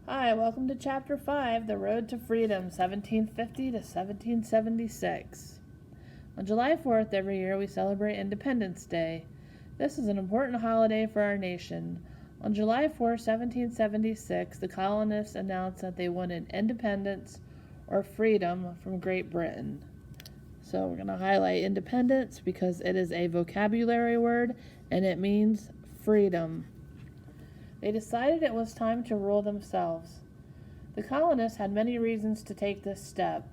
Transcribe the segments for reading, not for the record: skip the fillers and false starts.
Hi, welcome to Chapter 5, The Road to Freedom, 1750 to 1776. On July 4th every year we celebrate Independence Day. This is an important holiday for our nation. On July 4, 1776, the colonists announced that they wanted independence or freedom from Great Britain. So we're going to highlight independence because it is a vocabulary word and it means freedom. They decided it was time to rule themselves. The colonists had many reasons to take this step.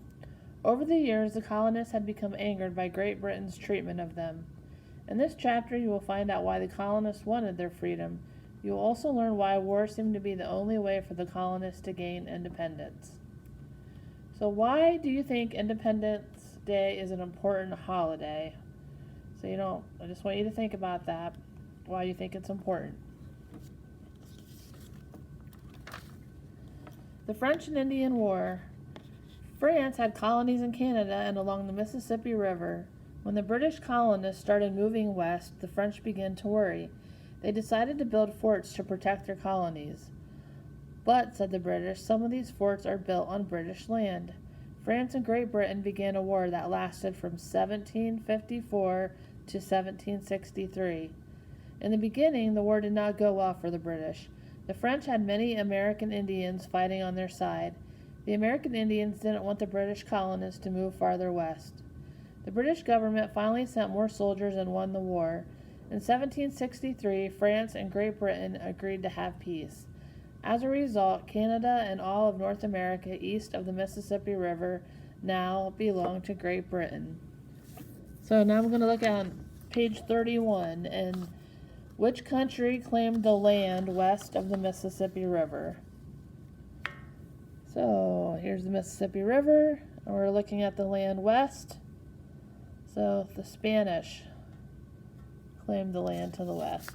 Over the years, the colonists had become angered by Great Britain's treatment of them. In this chapter, you will find out why the colonists wanted their freedom. You will also learn why war seemed to be the only way for the colonists to gain independence. So why do you think Independence Day is an important holiday? I just want you to think about that, why you think it's important. The French and Indian War. France had colonies in Canada and along the Mississippi River. When the British colonists started moving west, the French began to worry. They decided to build forts to protect their colonies. But, said the British, some of these forts are built on British land. France and Great Britain began a war that lasted from 1754 to 1763. In the beginning, the war did not go well for the British. The French had many American Indians fighting on their side. The American Indians didn't want the British colonists to move farther west. The British government finally sent more soldiers and won the war. In 1763, France and Great Britain agreed to have peace. As a result, Canada and all of North America east of the Mississippi River now belong to Great Britain. So now I'm going to look at page 31 and which country claimed the land west of the Mississippi River? So here's the Mississippi River, and we're looking at the land west. So the Spanish claimed the land to the west.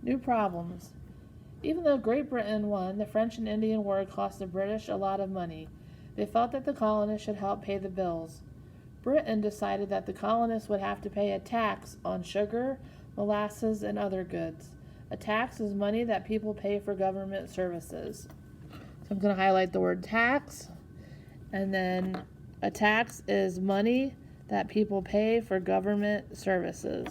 New problems. Even though Great Britain won, the French and Indian War cost the British a lot of money. They felt that the colonists should help pay the bills. Britain decided that the colonists would have to pay a tax on sugar, molasses, and other goods. A tax is money that people pay for government services. So I'm going to highlight the word tax, and then a tax is money that people pay for government services.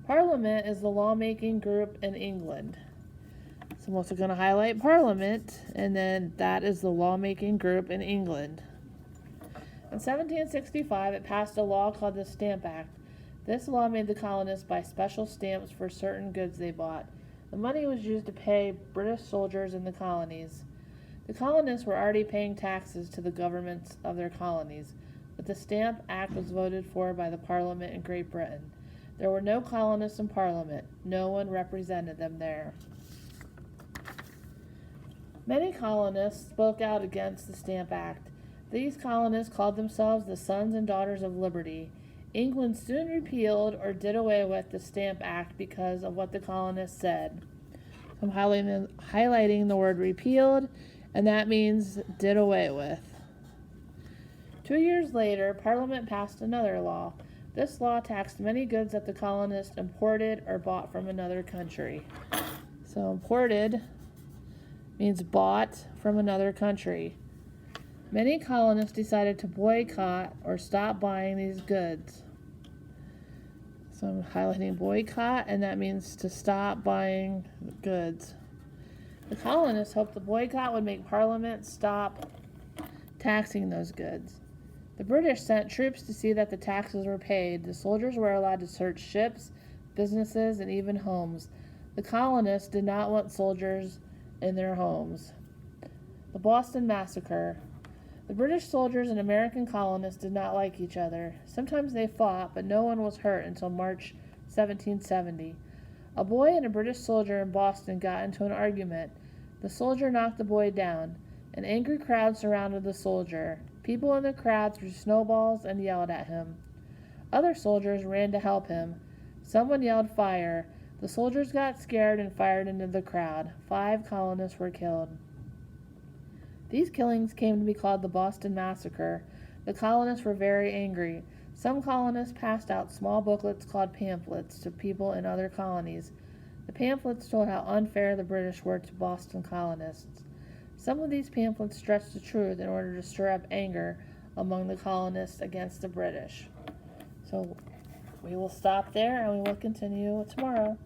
Parliament is the lawmaking group in England. So I'm also going to highlight Parliament, and then that is the lawmaking group in England. In 1765, it passed a law called the Stamp Act. This law made the colonists buy special stamps for certain goods they bought. The money was used to pay British soldiers in the colonies. The colonists were already paying taxes to the governments of their colonies, but the Stamp Act was voted for by the Parliament in Great Britain. There were no colonists in Parliament. No one represented them there. Many colonists spoke out against the Stamp Act. These colonists called themselves the Sons and Daughters of Liberty. England soon repealed or did away with the Stamp Act because of what the colonists said. I'm highlighting the word repealed, and that means did away with. 2 years later, Parliament passed another law. This law taxed many goods that the colonists imported or bought from another country. So imported means bought from another country. Many colonists decided to boycott or stop buying these goods. So I'm highlighting boycott, and that means to stop buying goods. The colonists hoped the boycott would make Parliament stop taxing those goods. The British sent troops to see that the taxes were paid. The soldiers were allowed to search ships, businesses, and even homes. The colonists did not want soldiers in their homes. The Boston Massacre. The British soldiers and American colonists did not like each other. Sometimes they fought, but no one was hurt until March 1770. A boy and a British soldier in Boston got into an argument. The soldier knocked the boy down. An angry crowd surrounded the soldier. People in the crowd threw snowballs and yelled at him. Other soldiers ran to help him. Someone yelled fire. The soldiers got scared and fired into the crowd. 5 colonists were killed. These killings came to be called the Boston Massacre. The colonists were very angry. Some colonists passed out small booklets called pamphlets to people in other colonies. The pamphlets told how unfair the British were to Boston colonists. Some of these pamphlets stretched the truth in order to stir up anger among the colonists against the British. So we will stop there and we will continue tomorrow.